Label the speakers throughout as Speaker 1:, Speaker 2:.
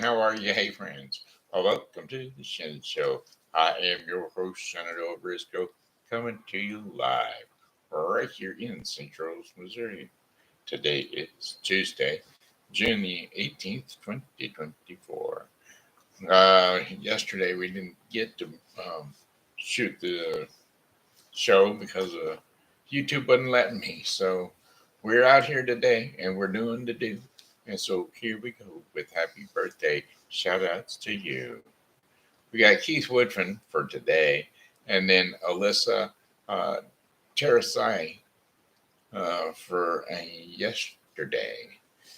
Speaker 1: How are you? Hey, friends. Welcome to the Shen Show. I am your host, Senator Briscoe, coming to you live right here in St. Charles, Missouri. Today is Tuesday, June the 18th, 2024. Yesterday we didn't get to shoot the show because YouTube wasn't letting me. So we're out here today and we're doing the do. And so here we go with happy birthday shout outs to you. We got Keith Woodfin for today, and then Alyssa uh, Terrasi for yesterday.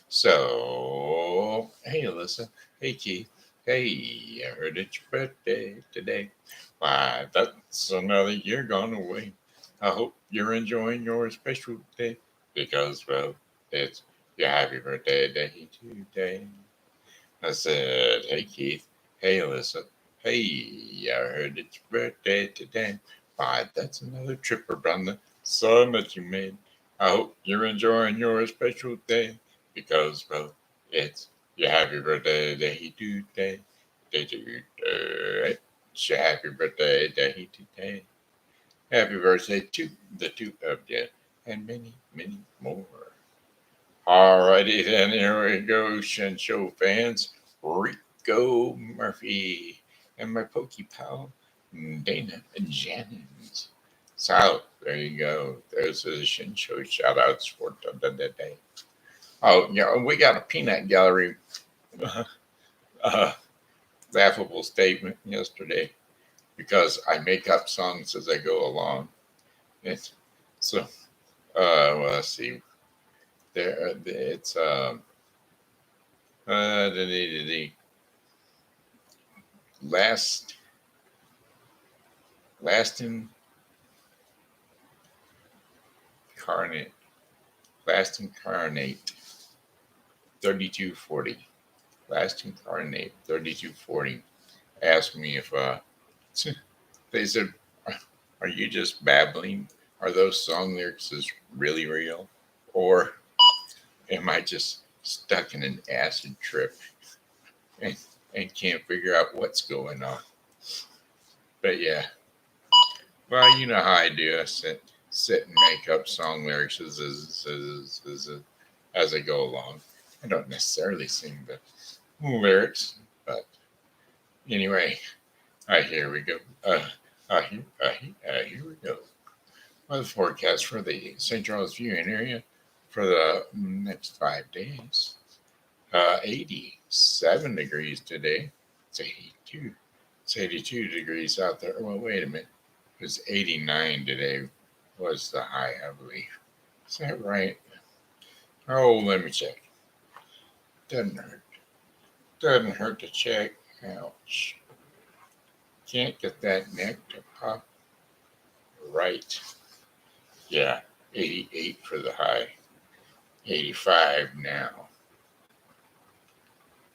Speaker 1: So, hey Alyssa, hey Keith, hey, I heard it's your birthday today. Why, that's another year gone away. I hope you're enjoying your special day because, well, it's your happy birthday day today. I said, hey Keith, hey Alyssa, hey, I heard it's your birthday today. Why, that's another trip around the sun that you made. I hope you're enjoying your special day because, well, it's your happy birthday day today. It's your happy birthday day today. Happy birthday to the two of you and many, many more. Alrighty then, here we go, Shen Show fans. Rico Murphy and my Pokey pal, Dana Jannings. So, there you go. There's the Shen Show shout outs for today. Oh, yeah, we got a peanut gallery uh, laughable statement yesterday because I make up songs as I go along. It's, so, well, let's see. There, it's the last in incarnate, last incarnate, 3240. Last incarnate, 3240. Asked me if they said, "Are you just babbling? Are those song lyrics really real, or am I just stuck in an acid trip and, can't figure out what's going on?" But yeah, well, you know how I do. I sit and make up song lyrics as I go along. I don't necessarily sing the lyrics, but anyway, here we go. Here we go. Weather forecast for the St. Charles viewing area for the next 5 days. 87 degrees today. It's 82. It's 82 degrees out there. Well, wait a minute. It was 89 today was the high, I believe. Is that right? Oh, let me check. Doesn't hurt. Doesn't hurt to check. Ouch. Can't get that neck to pop right. Yeah, 88 for the high. 85 now.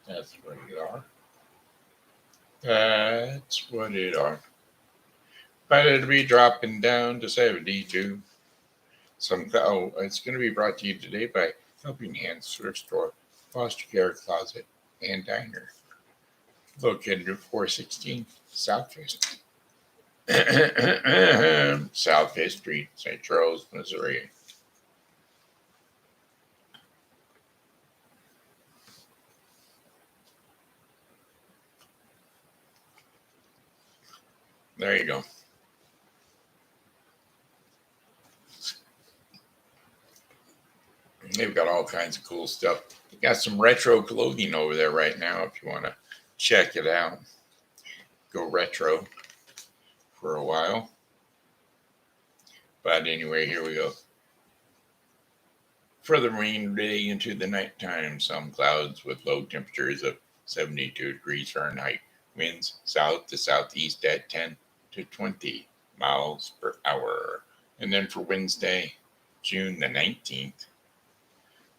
Speaker 1: That's what it are. That's what it are. But it'll be dropping down to 72. It's going to be brought to you today by Helping Hands Thrift Store, Foster Care Closet, and Diner, located at 416 South Fifth South Fifth Street, St. Charles, Missouri. There you go. They've got all kinds of cool stuff. They got some retro clothing over there right now if you want to check it out. Go retro for a while. But anyway, here we go. For the rain day into the nighttime, some clouds with low temperatures of 72 degrees Fahrenheit. Winds south to southeast at 10 to 20 miles per hour. And then for Wednesday, June the 19th,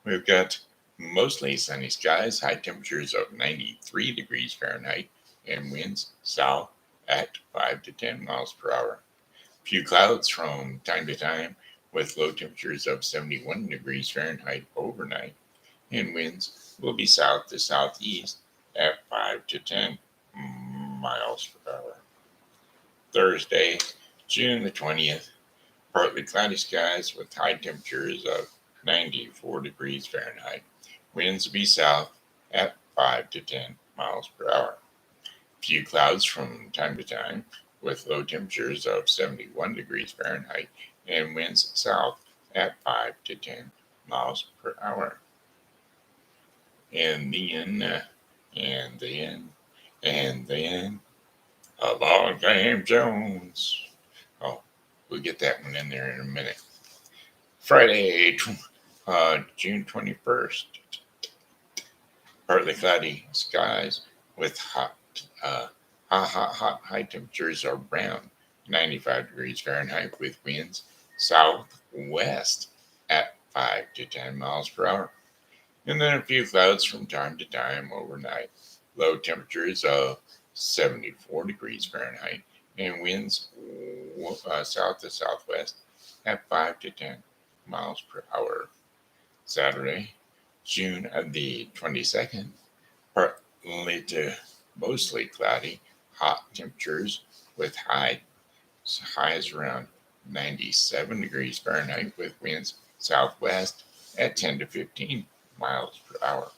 Speaker 1: we've got mostly sunny skies, high temperatures of 93 degrees Fahrenheit, and winds south at 5 to 10 miles per hour. Few clouds from time to time with low temperatures of 71 degrees Fahrenheit overnight, and winds will be south to southeast at 5 to 10 miles per hour. Thursday, June the 20th, partly cloudy skies with high temperatures of 94 degrees Fahrenheit. Winds will be south at 5 to 10 miles per hour. Few clouds from time to time with low temperatures of 71 degrees Fahrenheit and winds south at 5 to 10 miles per hour. And then, along came Jones. Oh, we'll get that one in there in a minute. Friday, June 21st, partly cloudy skies with hot high temperatures around 95 degrees Fahrenheit with winds southwest at 5 to 10 miles per hour. And then a few clouds from time to time overnight. Low temperatures of 74 degrees Fahrenheit and winds south to southwest at 5 to 10 miles per hour. Saturday, June the 22nd, partly to mostly cloudy, hot temperatures with highs around 97 degrees Fahrenheit with winds southwest at 10 to 15 miles per hour.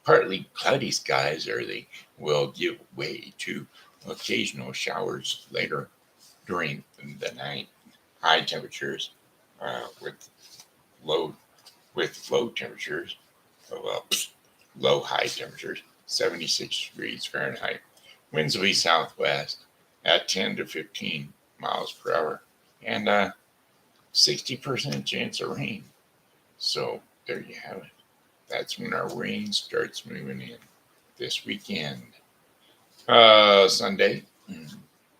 Speaker 1: Partly cloudy skies early will give way to occasional showers later during the night. High temperatures with low temperatures, low high temperatures, 76 degrees Fahrenheit. Winds will be southwest at 10 to 15 miles per hour, and 60% chance of rain. So there you have it. That's when our rain starts moving in this weekend. Sunday,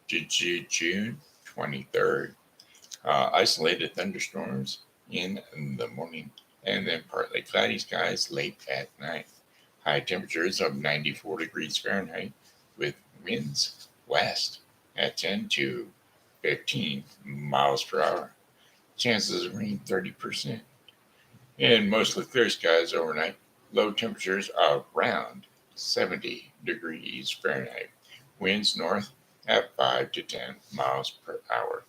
Speaker 1: June 23rd. Isolated thunderstorms in the morning and then partly cloudy skies late at night. High temperatures of 94 degrees Fahrenheit with winds west at 10 to 15 miles per hour. Chances of rain 30%. And mostly clear skies overnight. Low temperatures around 70 degrees Fahrenheit. Winds north at 5 to 10 miles per hour.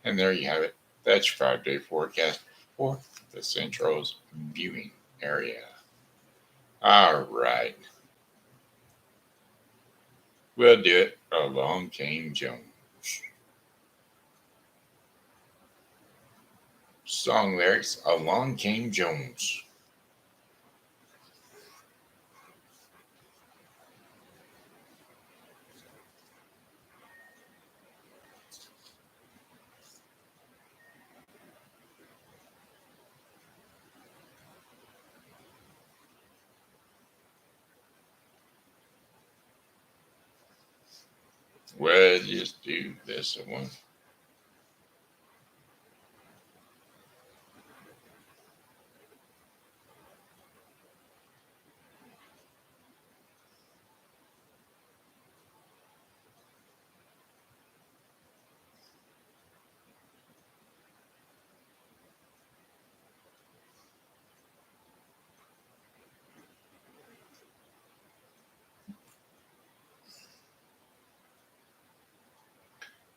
Speaker 1: And there you have it. That's your 5-day forecast for the Central's viewing area. All right. We'll do it. Along came Jones. Song lyrics, Along Came Jones. We'll just do this one.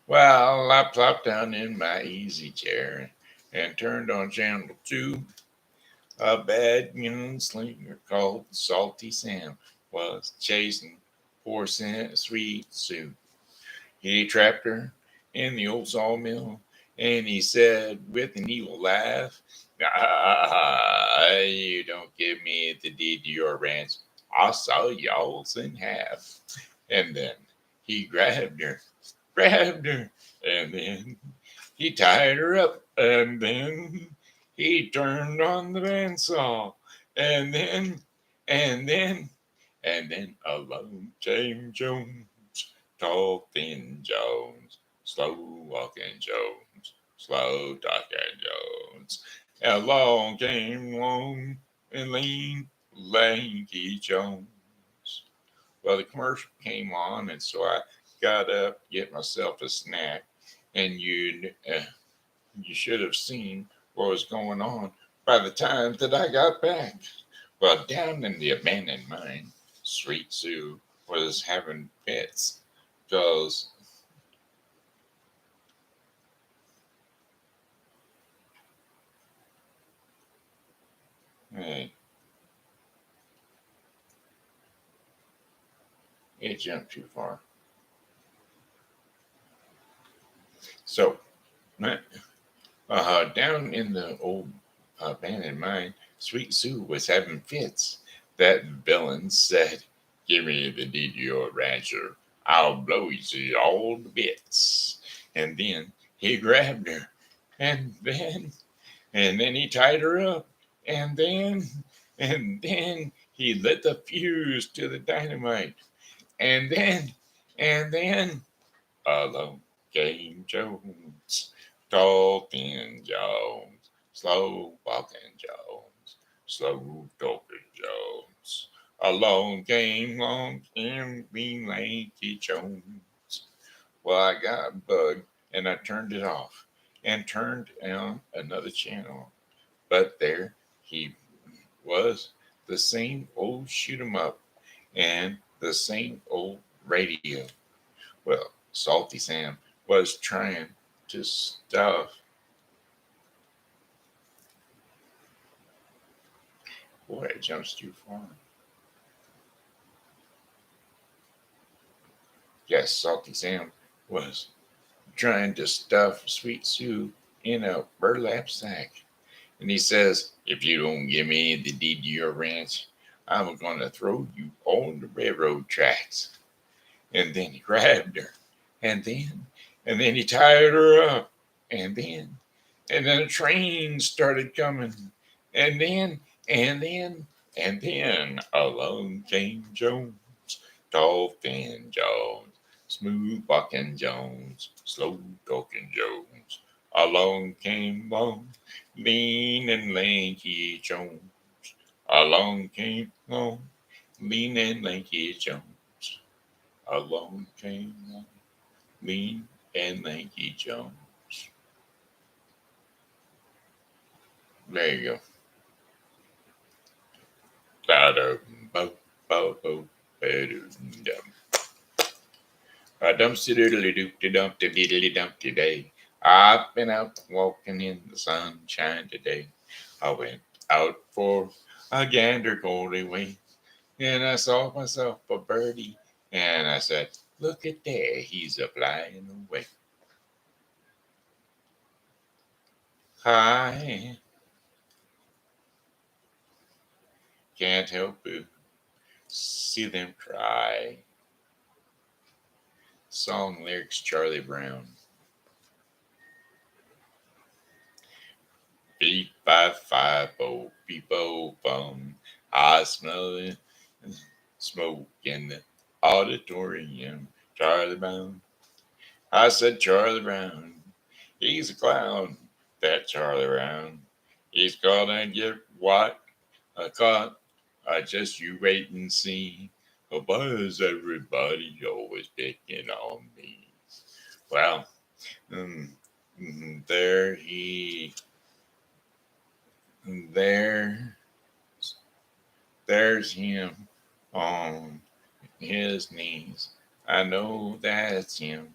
Speaker 1: Well, I plopped down in my easy chair and turned on channel 2. A bad gunslinger called Salty Sam was chasing poor Sweet Sue. He trapped her in the old sawmill, and he said with an evil laugh, you don't give me the deed to your ranch. I'll saw y'all in half. And then he grabbed her, and then he tied her up, and then he turned on the bandsaw, and then, and then, and then along came Jones, tall, thin Jones, slow walking Jones, slow talking Jones. Along came long and lean, lanky Jones. Well, the commercial came on, and so I got up, get myself a snack, and you should have seen what was going on by the time that I got back. Well, down in the abandoned mine Sweet Sue was having fits because hey, it jumped too far. So, down in the old abandoned mine, Sweet Sue was having fits. That villain said, "Give me the deed to your rancher. I'll blow you to all the bits." And then he grabbed her, and then he tied her up, and then he lit the fuse to the dynamite, and then along came Jones, tall, thin Jones, slow walking Jones, slow talking Jones. Along came long, thin, green, lanky Jones. Well, I got bugged and I turned it off and turned on another channel. But there he was, the same old shoot 'em up and the same old radio. Well, Salty Sam was trying to stuff. Boy, it jumps too far. Yes, Salty Sam was trying to stuff Sweet Sue in a burlap sack. And he says, "If you don't give me the deed to your ranch, I'm going to throw you on the railroad tracks." And then he grabbed her. And then he tied her up. And then a train started coming. And then, and then, and then along came Jones, tall, thin Jones, smooth walking Jones, slow talking Jones. Along came long, lean and lanky Jones. Along came long, lean and lanky Jones. Along came long, lean and lanky Jones. There you go. Ba-dum, bo, ba-dum. A dumpty doodly doopty dumpty diddly dumpty day. I've been out walking in the sunshine today. I went out for a gander going away, and I saw myself a birdie, and I said, "Look at there, he's a flying away." I can't help but see them cry. Song lyrics Charlie Brown. Beep, five, five, oh, beep, oh, bum. I smell it, smoke in the auditorium. Charlie Brown. I said, Charlie Brown. He's a clown, that Charlie Brown. He's gonna get what? A caught. I just you wait and see. Why is everybody always picking on me? Well, um, there he, there There's him on his knees. I know that's him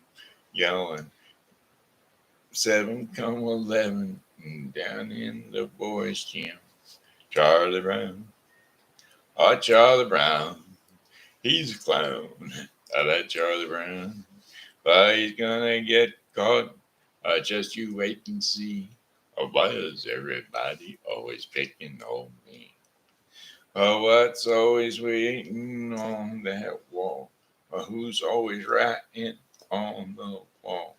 Speaker 1: yelling 7 come 11 down in the boys' gym. Charlie Brown, oh Charlie Brown, he's a clown. That Charlie Brown, but he's gonna get caught. Just you wait and see. Why is everybody always picking on me? What's always waiting on that wall? Who's always writing on the wall?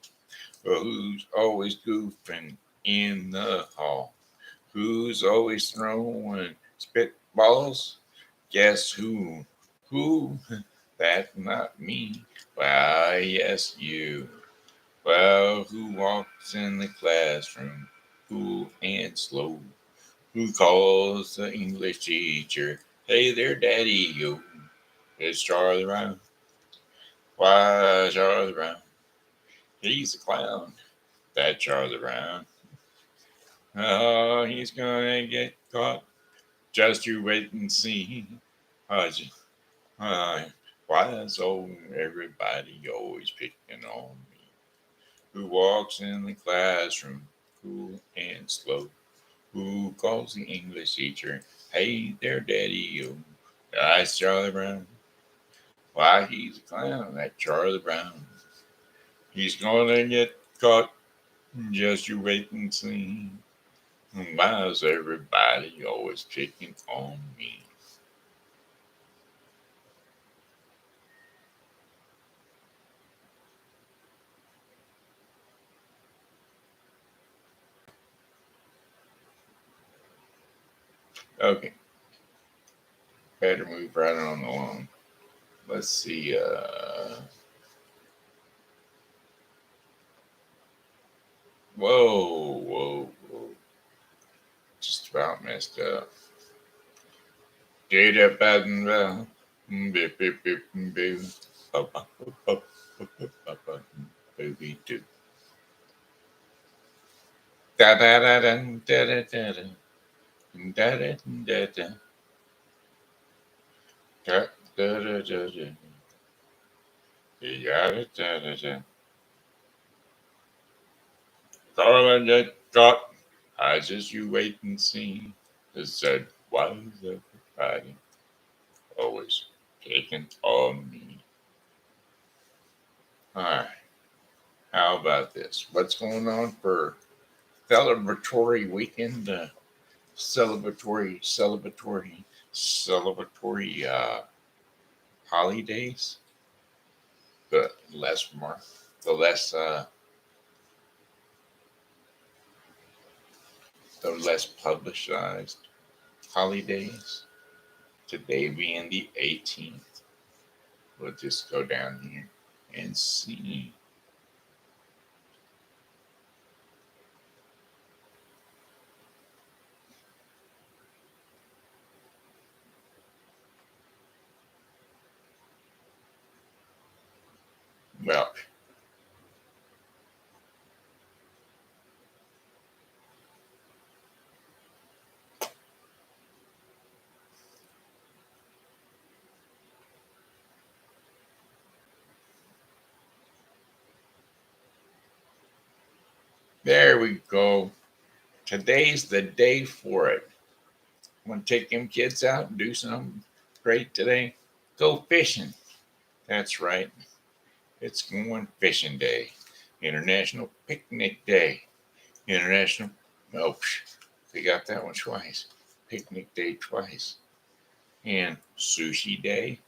Speaker 1: Who's always goofing in the hall? Who's always throwing spitballs? Guess who? Who? That's not me. Why, yes, you. Well, who walks in the classroom cool and slow? Who calls the English teacher? Hey there, Daddy, yo. It's Charlie Brown. Why, Charlie Brown? He's a clown. That Charlie Brown. Oh, he's gonna get caught. Just you wait and see. Oh, Uh, why is everybody always picking on me? Who walks in the classroom cool and slow? Who calls the English teacher, hey there, Daddy, you? That's Charlie Brown. Why, he's a clown, that Charlie Brown. He's gonna get caught, just you wait and see. Why is everybody always picking on me? Okay, better move right on along. Let's see. Whoa. Just about messed up. Get up and beep, beep, beep, beep. Booby doo. Da da da da da da da da da da da da da da da da da. You got it, da da da. Darling, get got. I just you wait and see. It said, why is everybody always taking on me? All right. How about this? What's going on for celebratory weekend? Celebratory holidays. The less more, the less publicized holidays. Today being the 18th, we'll just go down here and see. Well, there we go. Today's the day for it. Want to take them kids out and do something great today? Go fishing. That's right. It's going fishing day. International Picnic Day. International. Oh, we got that one twice. Picnic Day twice. And Sushi Day.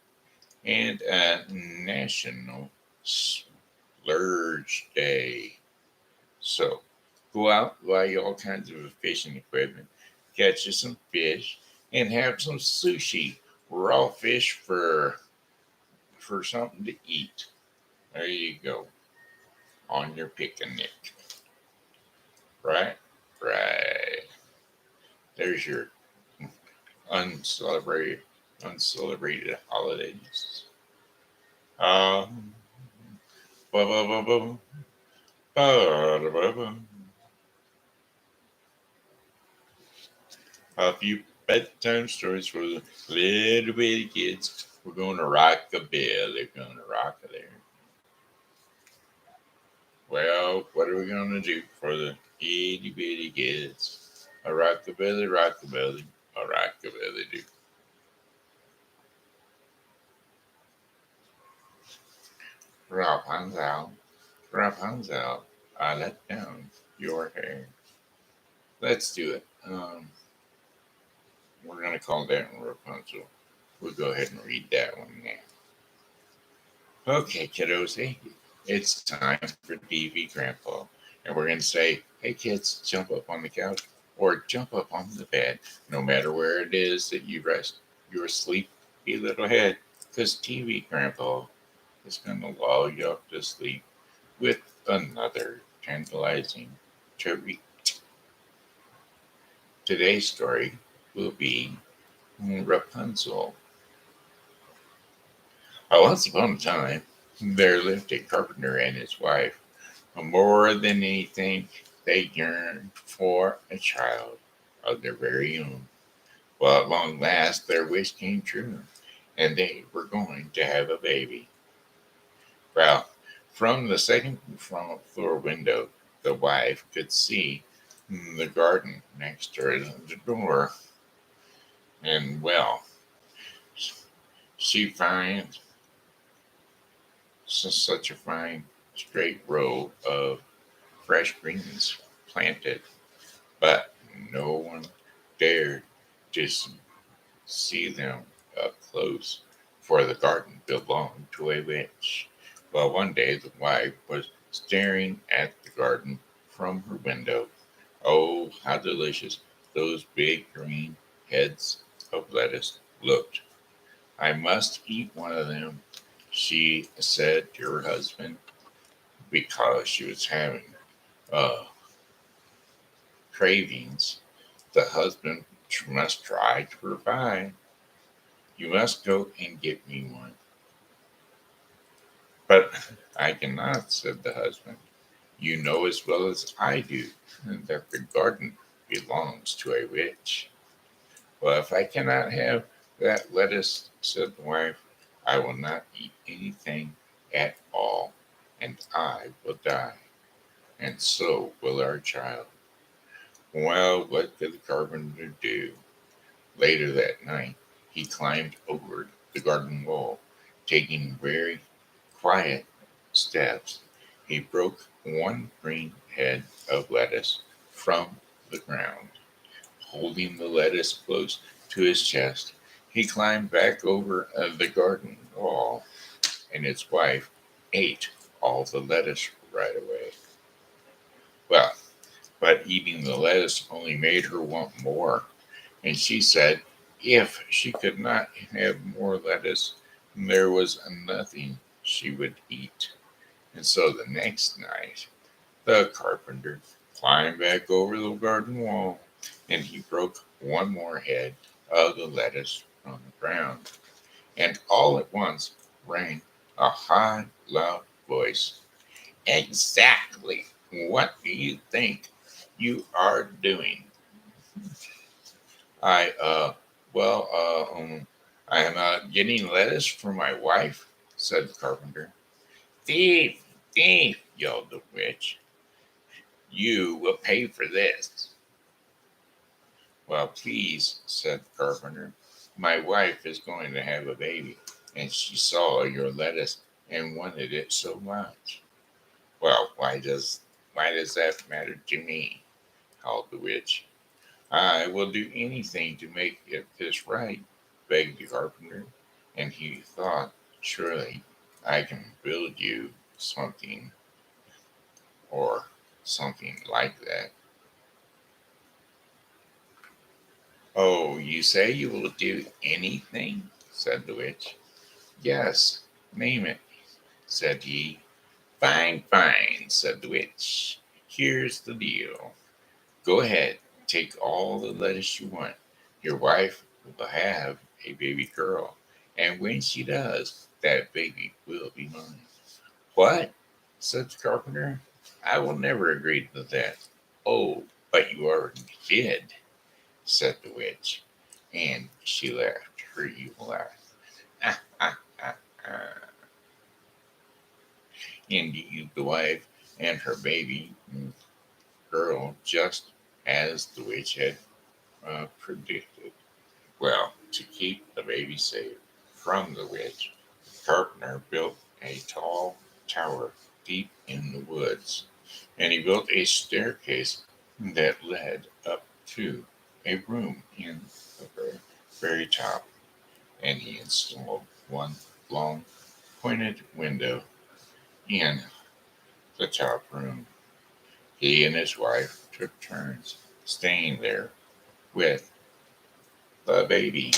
Speaker 1: And National Splurge Day. So go out, buy all kinds of fishing equipment, catch you some fish, and have some sushi, raw fish for something to eat. There you go on your picnic. Right, right. There's your uncelebrated uncelebrated holidays. Um, ba ba ba ba ba ba ba. A few bedtime stories for the little bitty kids. We're going to rock a bell. They're going to rock a there. Well, what are we going to do for the itty bitty kids? A rockabilly, rockabilly, a rockabilly do. Rapunzel, Rapunzel, I let down your hair. Let's do it. We're going to call that one Rapunzel. We'll go ahead and read that one now. Okay, kiddos, hey, it's time for TV Grandpa. And we're going to say, hey, kids, jump up on the couch or jump up on the bed, no matter where it is that you rest your sleepy little head, because TV Grandpa is going to lull you up to sleep with another tantalizing treat. Today's story will be Rapunzel. Once upon a time, there lived a carpenter and his wife. More than anything, they yearned for a child of their very own. Well, at long last, their wish came true. and they were going to have a baby. Well, from the second floor window, the wife could see the garden next to her, the door, and well, she finds such a fine straight row of fresh greens planted, but no one dared to see them up close, for the garden belonged to a witch. Well, one day the wife was staring at the garden from her window. Oh, how delicious those big green heads of lettuce looked. I must eat one of them, she said to her husband, because she was having uh, cravings. The husband must try to reply. You must go and get me one. But I cannot, said the husband. You know as well as I do that the garden belongs to a witch. Well, if I cannot have that lettuce, said the wife, I will not eat anything at all, and I will die, and so will our child. Well, what could the carpenter do? Later that night, he climbed over the garden wall, taking very quiet steps. He broke one green head of lettuce from the ground. Holding the lettuce close to his chest, he climbed back over the garden wall, and his wife ate all the lettuce right away. Well, but eating the lettuce only made her want more, and she said if she could not have more lettuce, there was nothing she would eat. And so the next night, the carpenter climbed back over the garden wall, and he broke one more head of the lettuce from the ground. And all at once rang a high, loud voice. Exactly. What do you think you are doing? I, well, I am getting lettuce for my wife, said the carpenter. Thief, thief, yelled the witch. You will pay for this. Well, please, said the carpenter. My wife is going to have a baby, and she saw your lettuce and wanted it so much. Well, why does that matter to me? Called the witch. I will do anything to make it this right, begged the carpenter, and he thought, surely I can build you something or something like that. Oh, you say you will do anything? Said the witch. Yes, name it, said he. Fine, fine, said the witch. Here's the deal. Go ahead, take all the lettuce you want. Your wife will have a baby girl, and when she does, that baby will be mine. What? Said the carpenter. I will never agree to that. Oh, but you already did, said the witch, and she laughed her evil laugh. Ah, ah, ah, ah. Indeed, the wife and her baby girl, just as the witch had predicted. Well, to keep the baby safe from the witch, the carpenter built a tall tower deep in the woods, and he built a staircase that led up to a room in the very top, and he installed one long pointed window in the top room. He and his wife took turns staying there with the baby.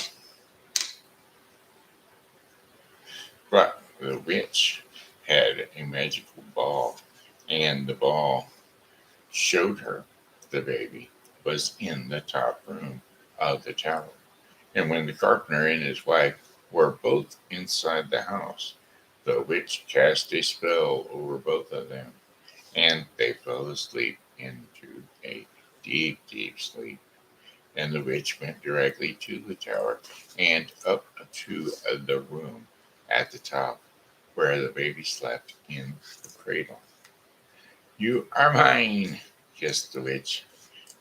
Speaker 1: But the witch had a magical ball, and the ball showed her the baby was in the top room of the tower. And when the carpenter and his wife were both inside the house, the witch cast a spell over both of them, and they fell asleep into a deep, deep sleep. and the witch went directly to the tower and up to the room at the top where the baby slept in the cradle. "You are mine," hissed the witch.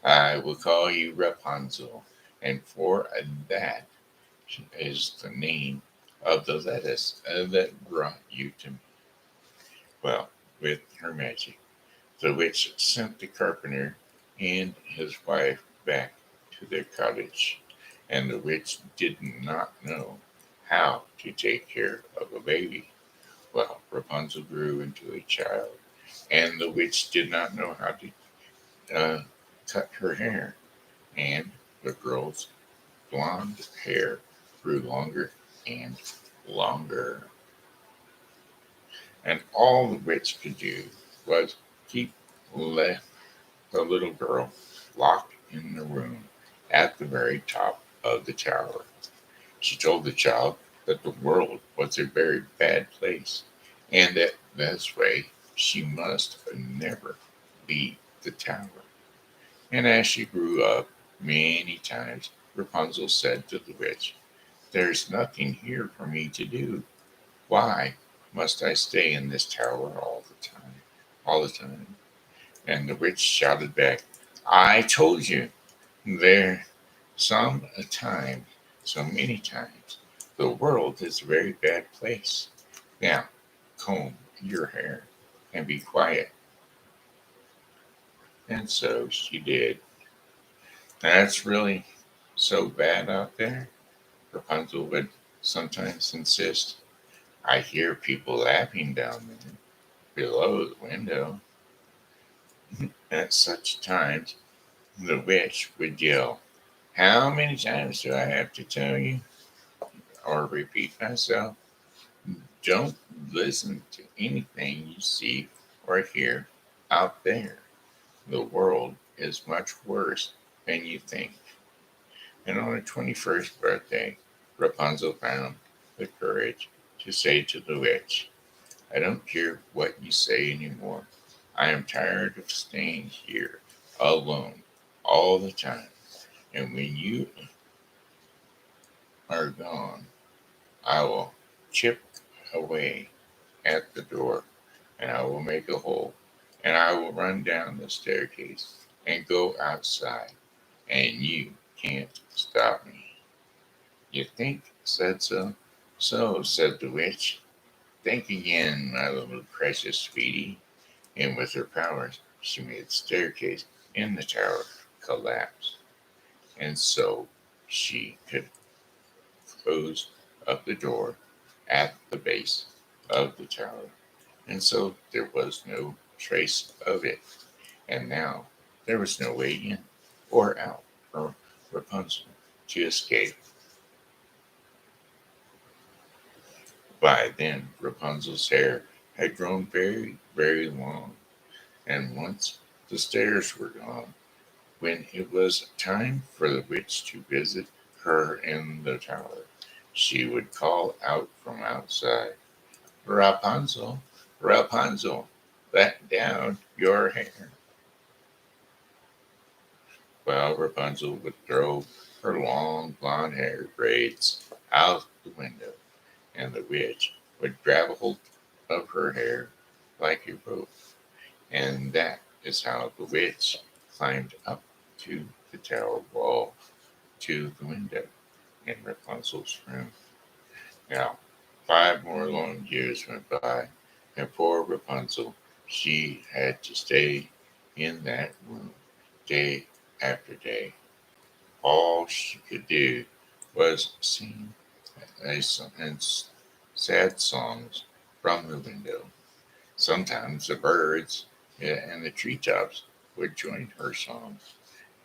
Speaker 1: "I will call you Rapunzel, and for that is the name of the lettuce that brought you to me." Well, with her magic, the witch sent the carpenter and his wife back to their cottage, and the witch did not know how to take care of a baby. Well, Rapunzel grew into a child, and the witch did not know how to uh, cut her hair, and the girl's blonde hair grew longer and longer. And all the witch could do was keep le- the little girl locked in the room at the very top of the tower. She told the child that the world was a very bad place, and that this way she must never leave the tower. And as she grew up, many times Rapunzel said to the witch, "There's nothing here for me to do. Why must I stay in this tower all the time? All the time?" And the witch shouted back, "I told you there some time, so many times. The world is a very bad place. Now, comb your hair and be quiet." And so she did. "That's really so bad out there?" Rapunzel would sometimes insist. "I hear people laughing down there below the window." At such times, the witch would yell, "How many times do I have to tell you or repeat myself? Don't listen to anything you see or hear out there. The world is much worse than you think." And on her 21st birthday, Rapunzel found the courage to say to the witch, "I don't care what you say anymore. I am tired of staying here alone all the time. And when you are gone, I will chip away at the door, and I will make a hole, and I will run down the staircase and go outside, and you can't stop me." "You think?" said so. "So," said the witch. "Think again, my little precious sweetie." And with her powers, she made the staircase in the tower collapse. And so she could close up the door at the base of the tower. And so there was no trace of it. And now there was no way in or out for Rapunzel to escape. By then, Rapunzel's hair had grown very, very long, and once the stairs were gone, when it was time for the witch to visit her in the tower, she would call out from outside, "Rapunzel, Rapunzel, let down your hair." Well, Rapunzel would throw her long blonde hair braids out the window, and the witch would grab a hold of her hair like a rope. And that is how the witch climbed up to the tower wall to the window in Rapunzel's room. Now, 5 more long years went by, and poor Rapunzel, she had to stay in that room day after day. All she could do was sing and sad songs from the window. Sometimes the birds and the treetops would join her song,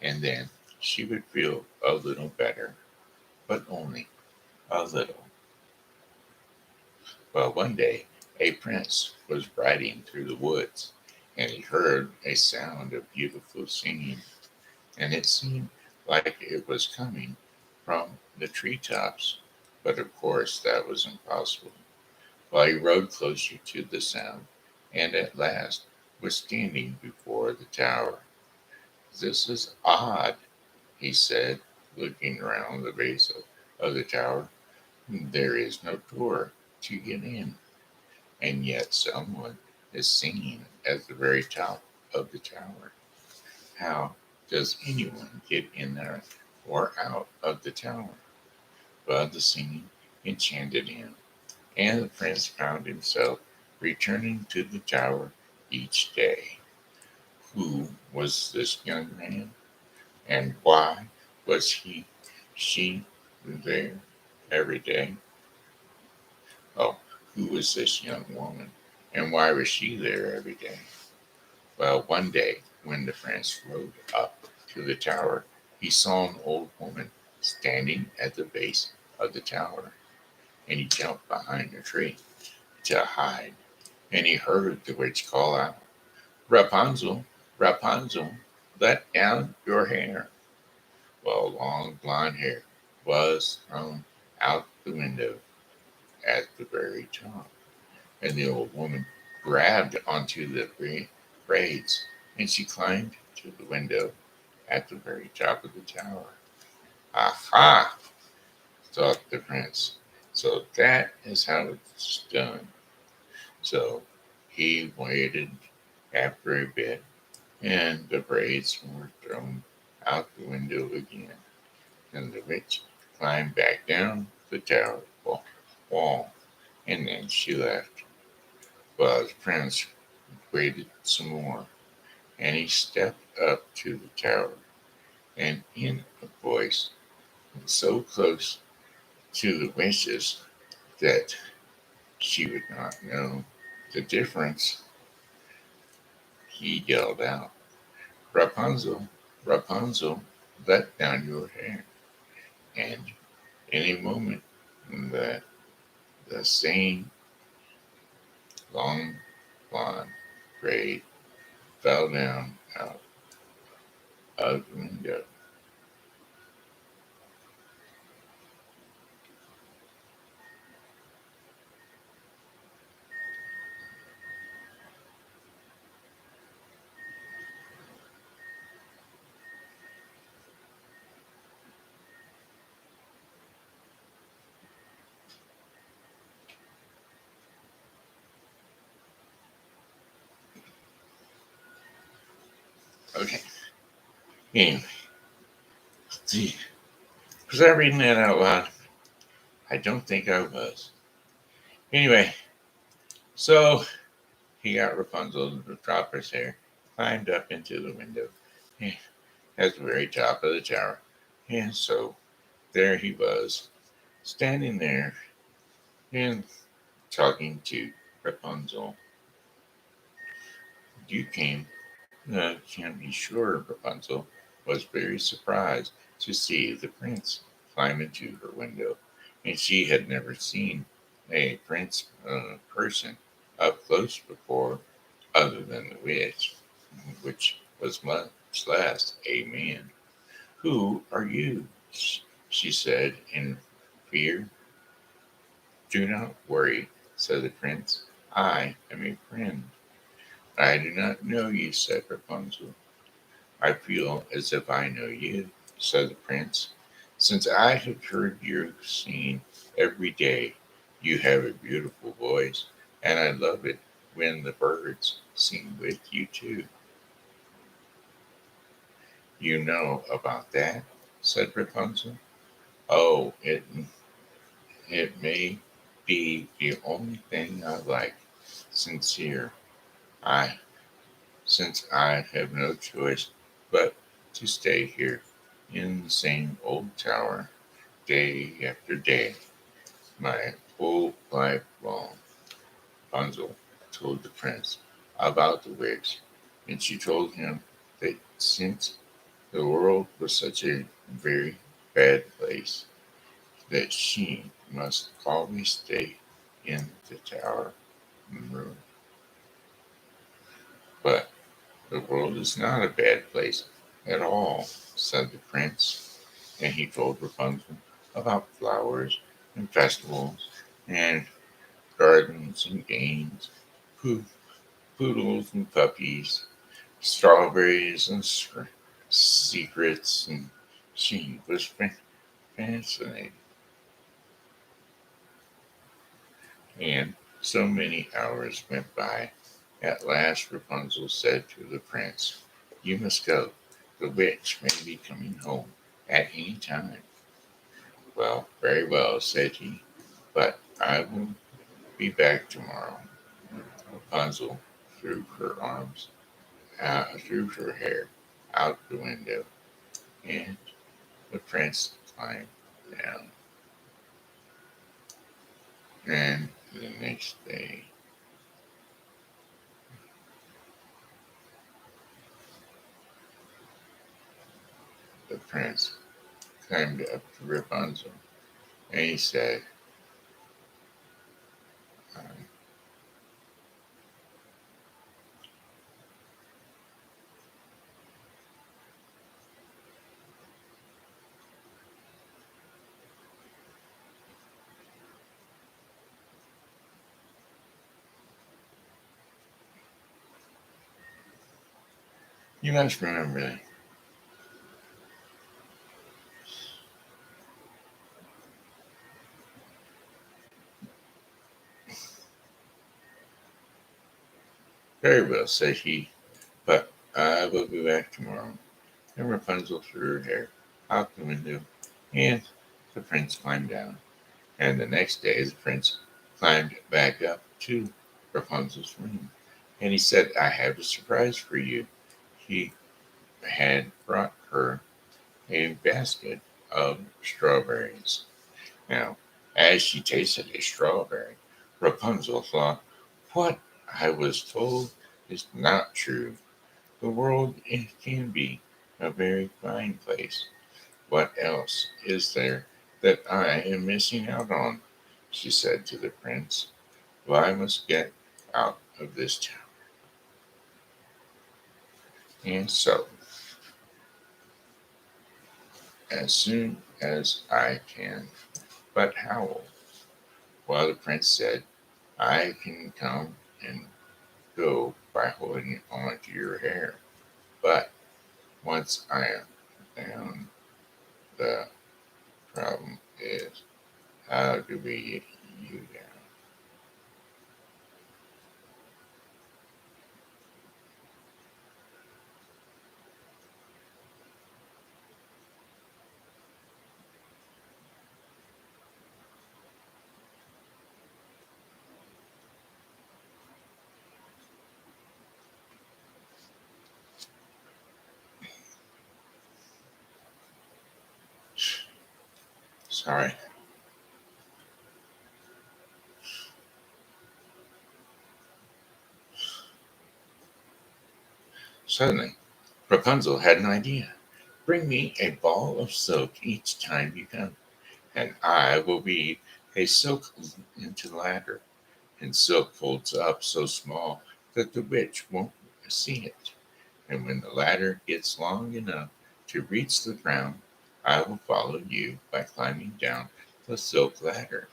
Speaker 1: and then she would feel a little better, but only a little. Well, one day a prince was riding through the woods, and he heard a sound of beautiful singing, and it seemed like it was coming from the treetops. But of course, that was impossible. Well, he rode closer to the sound, and at last was standing before the tower. "This is odd," he said, looking around the base of the tower. There is no door to get in, and yet someone is singing at the very top of the tower. How does anyone get in there or out of the tower? But the singing enchanted him, and the prince found himself returning to the tower each day. Who was this young man, and why was she there every day? Oh, who was this young woman, and why was she there every day? Well, one day, when the prince rode up to the tower, he saw an old woman standing at the base of the tower, and he jumped behind a tree to hide, and he heard the witch call out, Rapunzel, Rapunzel, let down your hair. Well, long blonde hair was thrown out the window at the very top, and the old woman grabbed onto the braids, and she climbed to the window at the very top of the tower. Aha! Thought the prince. So that is how it's done. So he waited after a bit, and the braids were thrown out the window again, and the witch climbed back down the tower wall, and then she left. But the prince waited some more, and he stepped up to the tower, and in a voice so close to the witch's that she would not know the difference, he yelled out, Rapunzel, Rapunzel, let down your hair. And in a moment, the, the same long blonde braid fell down out of the window. Okay. Anyway, see, was I reading that out loud? I don't think I was. Anyway, so he got Rapunzel to drop his hair, climbed up into the window at the very top of the tower. And so there he was, standing there and talking to Rapunzel. You came, can't be sure, Rapunzel was very surprised to see the prince climb into her window, and she had never seen a prince person up close before, other than the witch, which was much less a man. Who are you? She said in fear. Do not worry, said the prince. I am a friend. I do not know you, said Rapunzel. I feel as if I know you, said the prince. Since I have heard you sing every day, you have a beautiful voice, and I love it when the birds sing with you too. You know about that, said Rapunzel. Oh, it may be the only thing I like. Sincere, I since I have no choice but to stay here in the same old tower day after day, my whole life long. Rapunzel told the prince about the witch, and she told him that since the world was such a very bad place, that she must always stay in the tower room. But the world is not a bad place at all, said the prince, and he told Rapunzel about flowers and festivals and gardens and games, poodles and puppies, strawberries and secrets and She was fascinated, and so many hours went by. At last Rapunzel said to the prince, "You must go. The witch may be coming home at any time." "Well, very well," said he, "but I will be back tomorrow." Rapunzel threw her arms threw her hair out the window, and the prince climbed down. And the next day, the prince climbed up to Rapunzel, and he said, um, "You must remember that." "Very well," said he, "but I will be back tomorrow." And Rapunzel threw her hair out the window, and the prince climbed down. And the next day, the prince climbed back up to Rapunzel's room, and he said, "I have a surprise for you." He had brought her a basket of strawberries. Now, as she tasted a strawberry, Rapunzel thought, "What I was told is not true. The world can be a very fine place. What else is there that I am missing out on?" she said to the prince. "Well, I must get out of this town. And so, as soon as I can." "But how?" Well, the prince said, "I can come and go by holding on to your hair. But once I am down, the problem is, how do we get you down?" Sorry. Suddenly, Rapunzel had an idea. "Bring me a ball of silk each time you come, and I will weave a silk into ladder." And silk folds up so small that the witch won't see it. And when the ladder gets long enough to reach the ground, I will follow you by climbing down the silk ladder.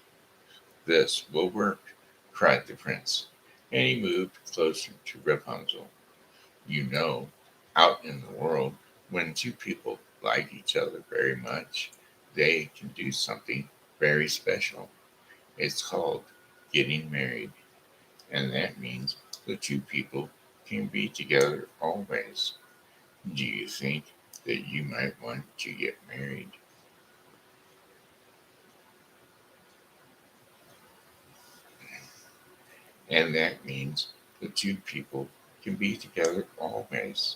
Speaker 1: "This will work," cried the prince, and he moved closer to Rapunzel. You know, out in the world, when two people like each other very much, they can do something very special. It's called getting married, and that means the two people can be together always. Do you think that you might want to get married? And that means the two people can be together always.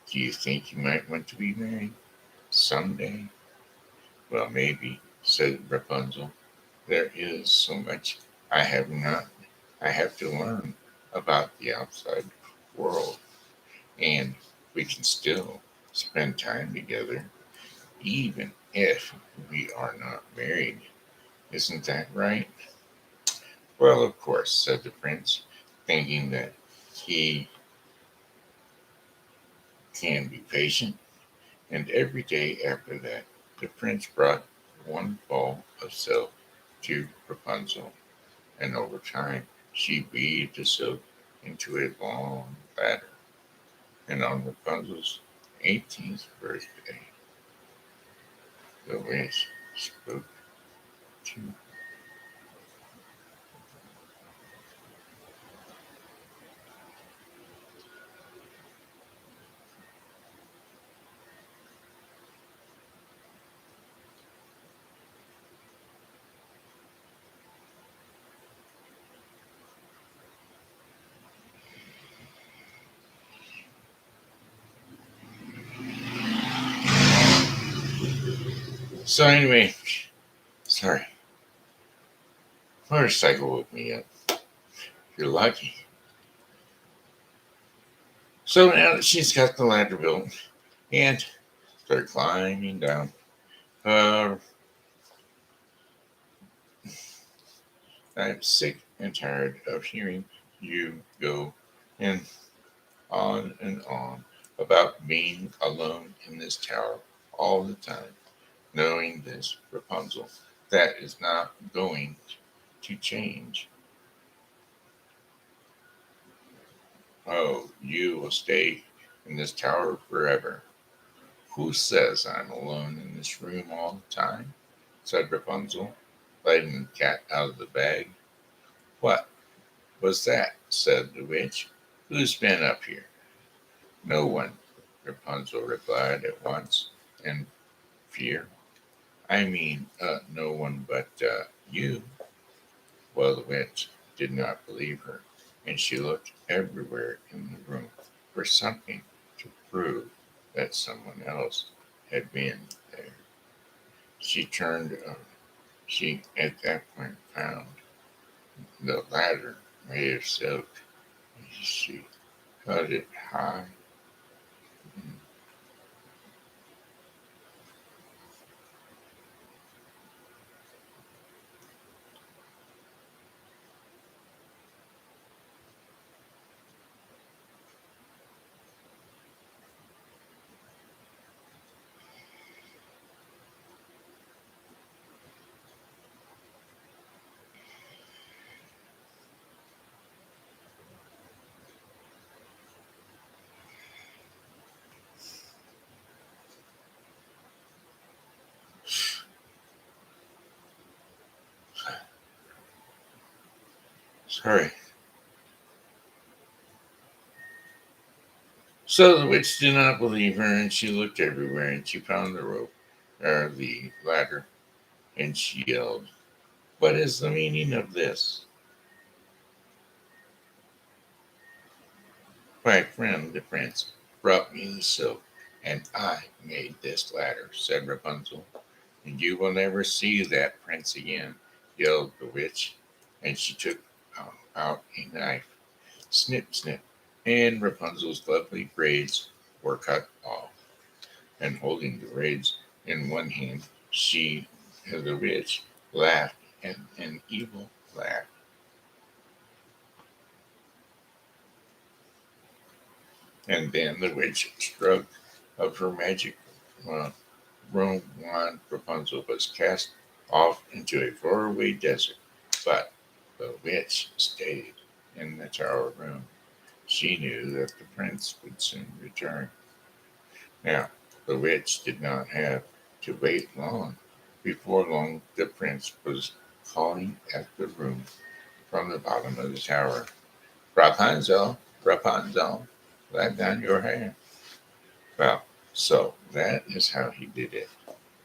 Speaker 1: Do you think you might want to be married someday? "Well, maybe," said Rapunzel. "There is so much I have not I have to learn about the outside world, and we can still spend time together even if we are not married. Isn't that right?" "Well, of course," said the prince, thinking that he can be patient. And every day after that, the prince brought one ball of silk to Rapunzel, and over time she weaved the silk into a long ladder. And on Rapunzel's 18th birthday, The witch spoke to. So anyway, sorry, motorcycle woke me up. You're lucky. So now that she's got the ladder built and start climbing down, uh, I'm sick and tired of hearing you go and on about being alone in this tower all the time, knowing this, Rapunzel, that is not going to change. Oh, you will stay in this tower forever. Who says I'm alone in this room all the time? Said Rapunzel, letting the cat out of the bag. What was that? Said the witch. Who's been up here? No one, Rapunzel replied at once, in fear. I mean, no one but you. Well, the witch did not believe her, and she looked everywhere in the room for something to prove that someone else had been there. She turned, she at that point found the ladder made of silk. She cut it high. Sorry. So the witch did not believe her, and she looked everywhere, and she found the rope, or the ladder, and she yelled, "What is the meaning of this?" My friend, the prince, brought me the silk, and I made this ladder, said Rapunzel. And you will never see that prince again, yelled the witch, and she took out a knife. Snip, snip, and Rapunzel's lovely braids were cut off. And holding the braids in one hand, she, the witch, laughed an evil laugh. And then the witch struck of her magic uh, wand. Rapunzel was cast off into a faraway desert, but the witch stayed in the tower room. She knew that the prince would soon return. Now, the witch did not have to wait long. Before long, the prince was calling at the room from the bottom of the tower. Rapunzel, Rapunzel, let down your hair. Well, so that is how he did it,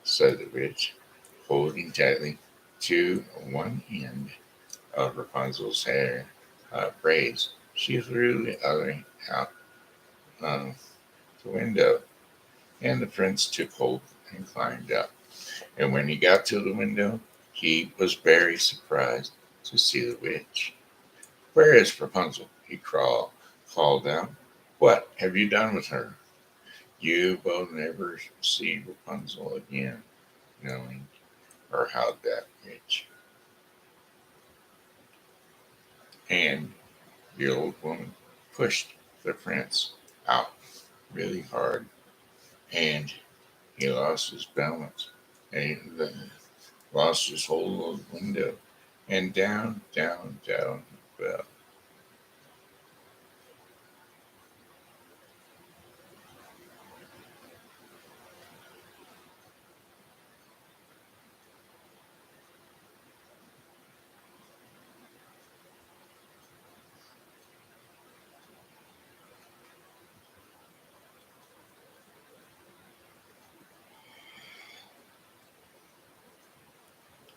Speaker 1: said the witch, holding tightly to one end of Rapunzel's hair braids. She threw the other out the window, and the prince took hold and climbed up. And when he got to the window, he was very surprised to see the witch. Where is Rapunzel? He called out. What have you done with her? You will never see Rapunzel again, knowing or how that witch. And the old woman pushed the prince out really hard, and he lost his balance, and he lost his hold of the window, and down, down, down he fell.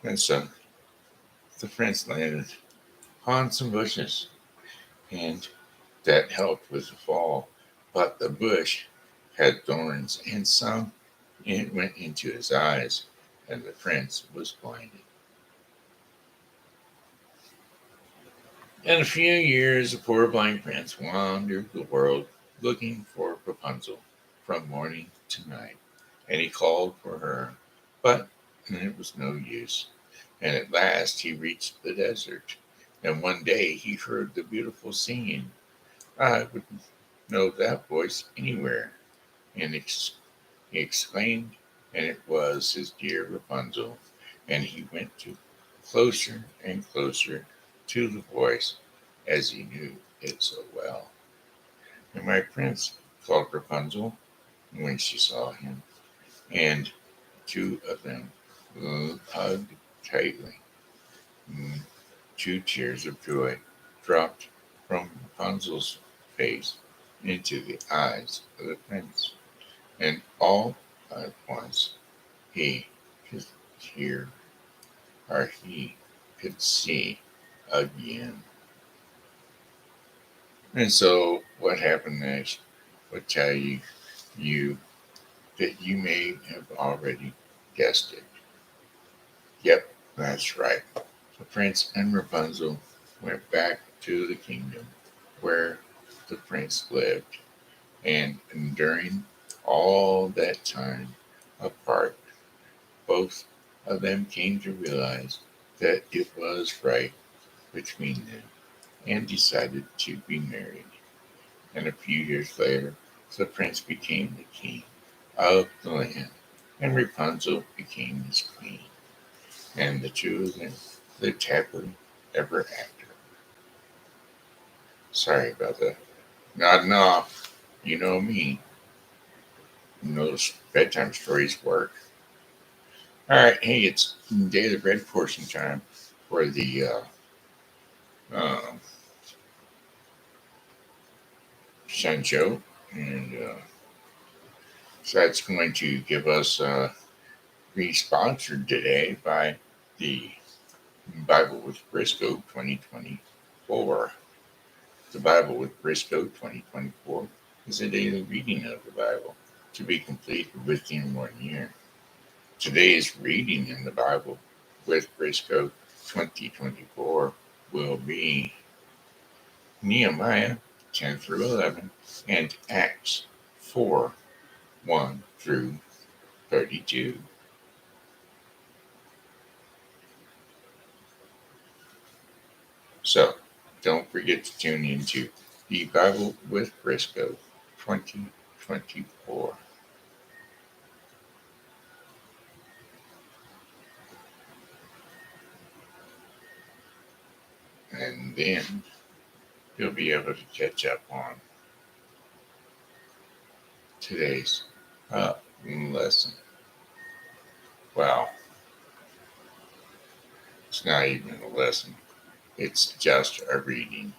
Speaker 1: And so the friends landed on some bushes, and that helped with the fall. But the bush had thorns, and some it went into his eyes, and the prince was blinded. In a few years, the poor blind prince wandered the world looking for Rapunzel from morning to night, and he called for her, but it was no use. And at last he reached the desert, and one day he heard the beautiful singing. I would know that voice anywhere, and he exclaimed, and it was his dear Rapunzel, and he went closer and closer to the voice as he knew it so well. And my prince called Rapunzel when she saw him, and two of them hugged tightly. Mm, two tears of joy dropped from Rapunzel's face into the eyes of the prince, and all at once he could hear, or he could see again. And so, what happened next would tell you that you may have already guessed it. Yep, that's right. The prince and Rapunzel went back to the kingdom where the prince lived, and during all that time apart, both of them came to realize that it was right between them and decided to be married. And a few years later, the prince became the king of the land, and Rapunzel became his queen. And the two of them lived happily ever after. Sorry about that. Nodding off. You know me. You know those bedtime stories work. All right, hey, it's day of the bread portion time for the uh, Shen Show, and so that's going to give us be sponsored today by the Bible with Briscoe 2024. The Bible with Briscoe 2024 is a daily reading of the Bible to be completed within 1 year. Today's reading in the Bible with Briscoe 2024 will be Nehemiah 10 through 11 and Acts 4 1 through 32. So don't forget to tune into the Bible with Briscoe 2024. And then you'll be able to catch up on today's lesson. Well, it's not even a lesson, it's just a reading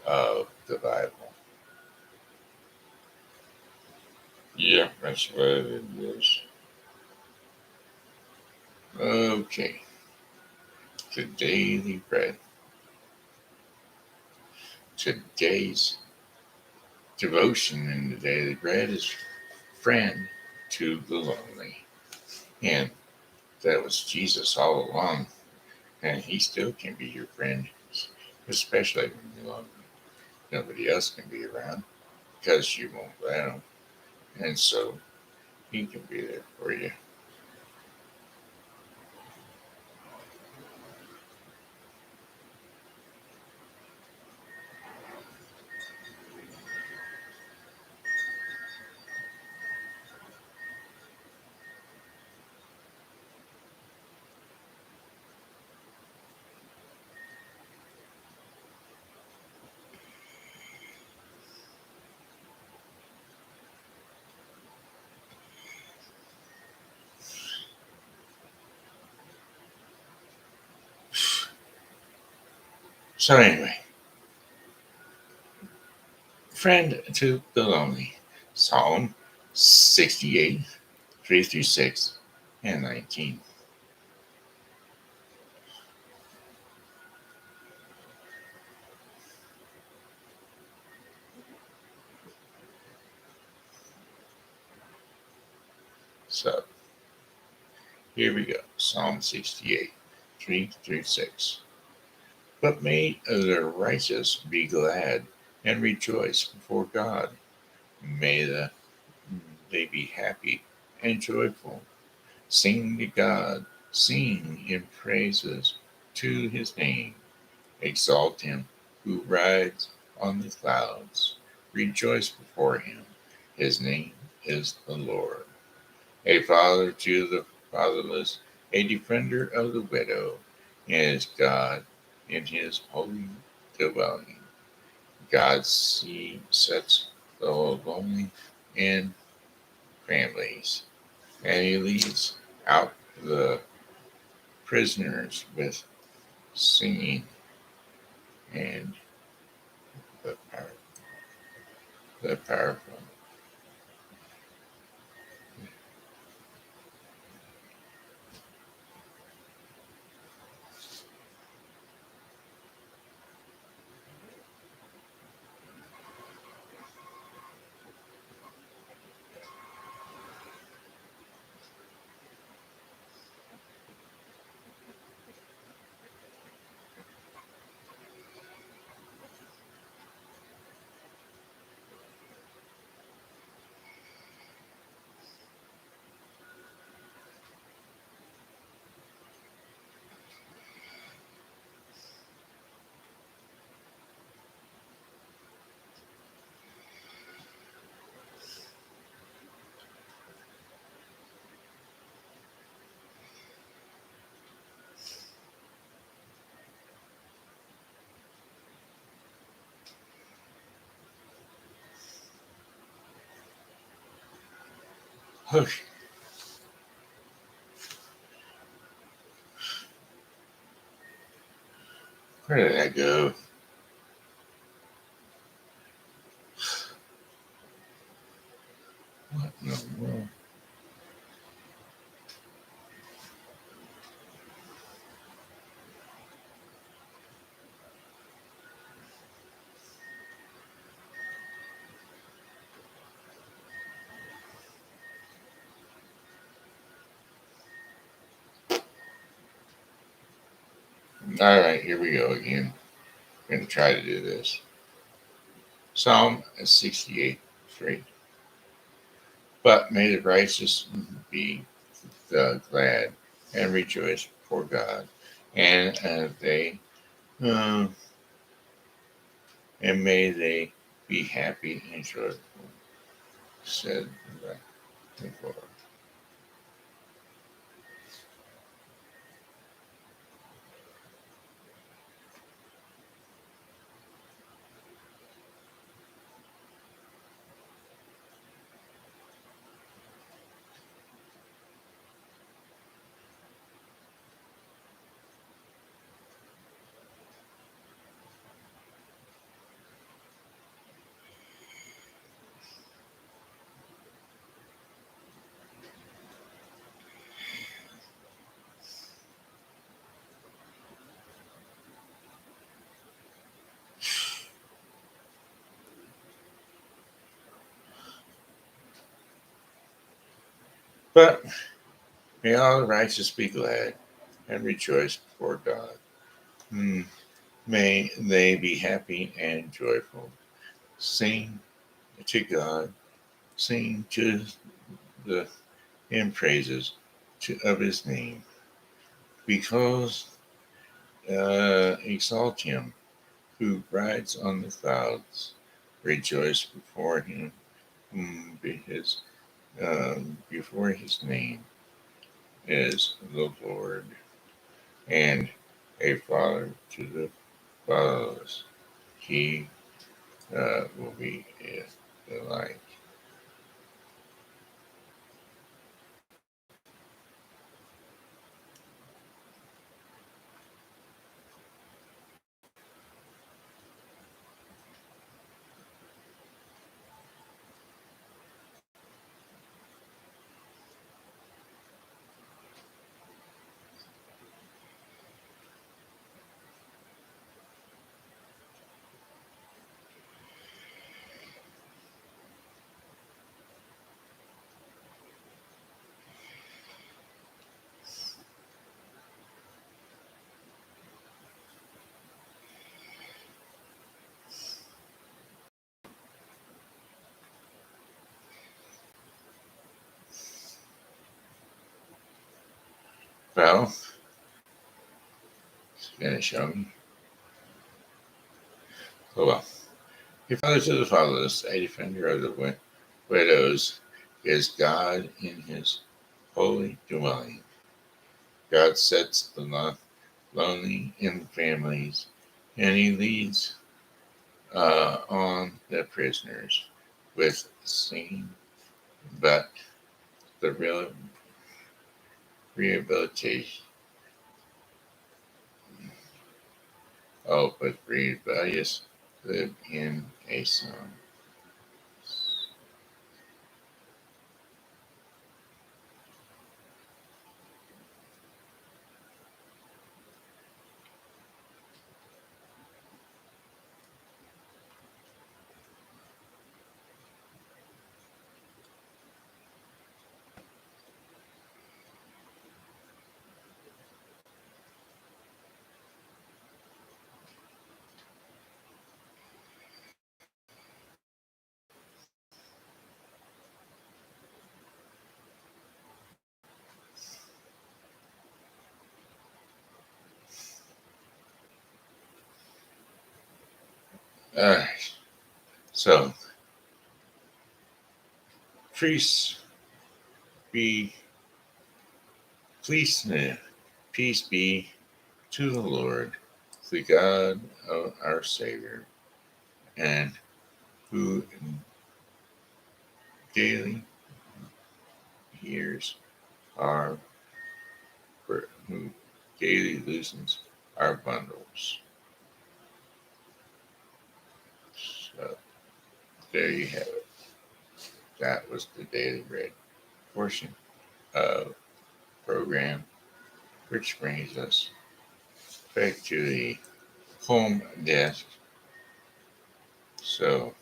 Speaker 1: of the Bible. Yeah, that's what it is. Okay, the daily bread. Today's devotion in the daily bread is friend to the lonely. And that was Jesus all along. And he still can be your friend, especially when you're lonely. Nobody else can be around because you won't let him. And so he can be there for you. So anyway, friend to the lonely. Psalm 68, 3 through 6, and 19. Here we go. Psalm 68, 3 through 6. But may the righteous be glad and rejoice before God. May they be happy and joyful. Sing to God, sing in praises to his name. Exalt him who rides on the clouds. Rejoice before him. His name is the Lord. A father to the fatherless, a defender of the widow, is God in his holy dwelling. God sets the lonely in families, and he leads out the prisoners with singing and the, power, the powerful. Okay, where did that go? What in the world? All right, here we go again. I'm going to try to do this. Psalm 68, 3. But may the righteous be glad and rejoice before God, and uh, and may they be happy and joyful, said the Lord. But may all the righteous be glad and rejoice before God. Hmm. May they be happy and joyful. Sing to God, sing to the in praises of his name, because exalt him who rides on the clouds, rejoice before him, before his name is the Lord, and a father to the fatherless. He will be a delight. Well, it's going to show me. Oh well. He fathers to the fatherless, a defender of the widows, is God in his holy dwelling. God sets the lonely in families, and he leads on the prisoners with singing, but the real rehabilitation. Oh, but rebellious live in a song. Uh, so, priests be please, peace be to the Lord, the God of our Savior, and who daily hears our who daily loosens our bundles. So there you have it. That was the daily bread portion of program, which brings us back to the home desk. So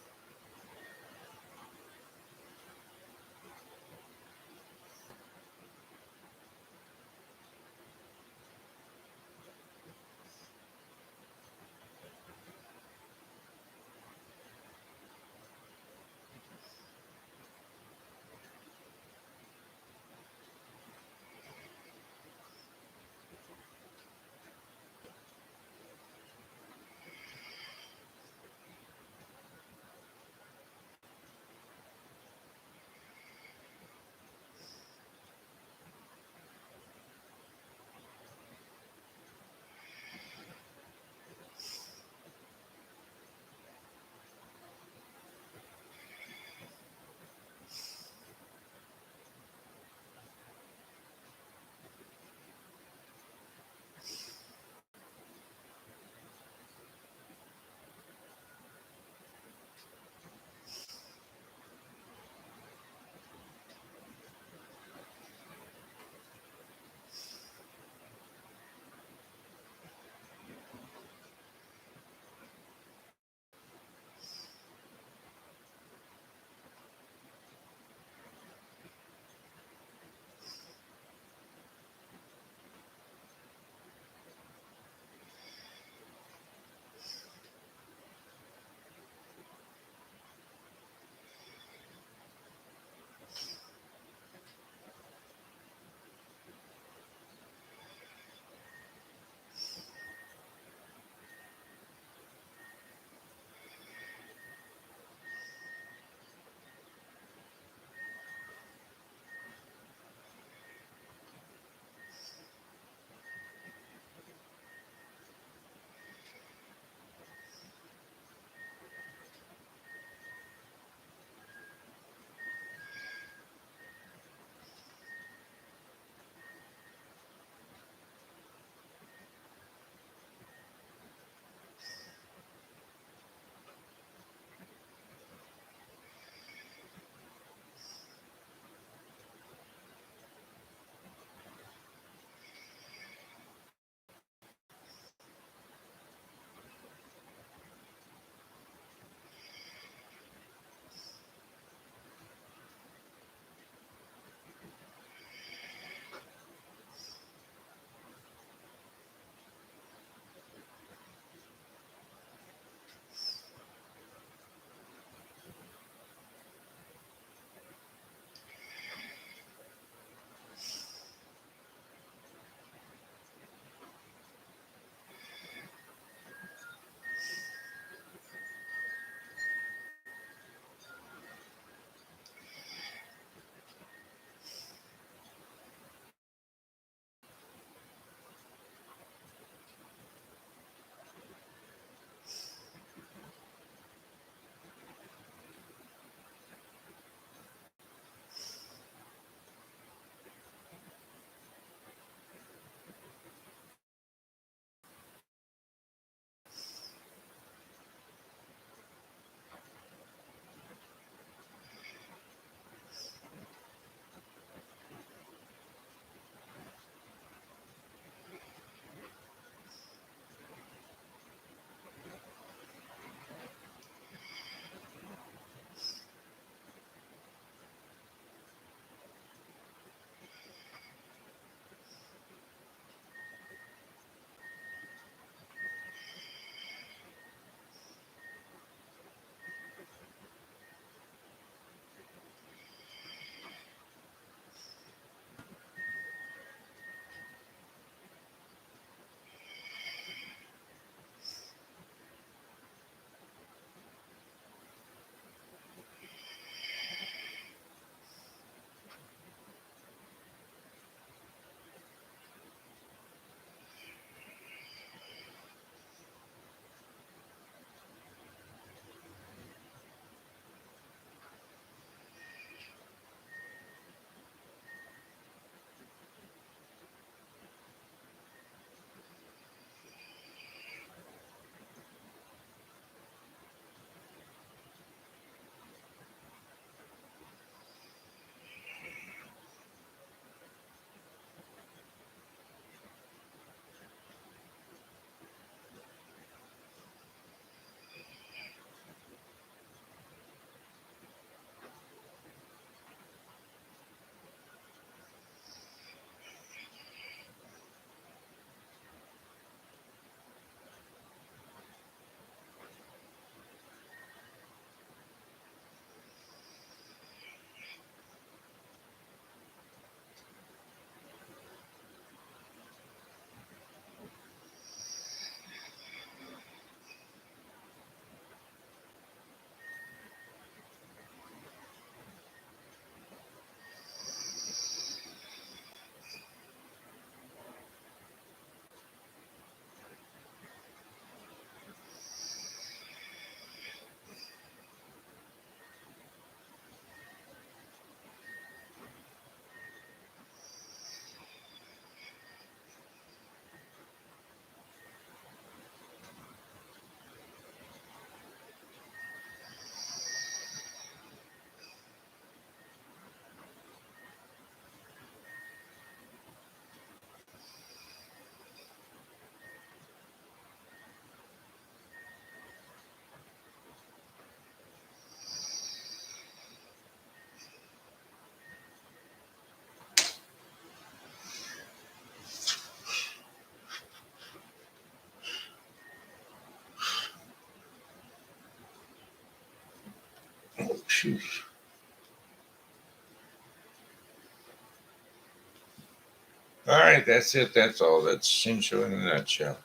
Speaker 1: All right, that's it. That's all. That's Shin Show in a nutshell.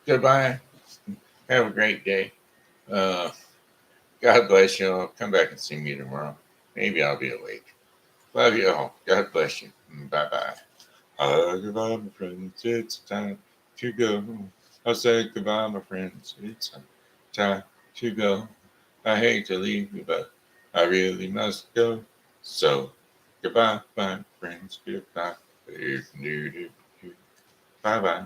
Speaker 1: Goodbye. Have a great day. Uh, God bless you all. Come back and see me tomorrow. Maybe I'll be awake. Love you all. God bless you. Bye bye. Goodbye, my friends. It's time to go. I'll say goodbye, my friends. It's time to go. I hate to leave you, but I really must go. So, goodbye, my friends. Goodbye. Bye bye.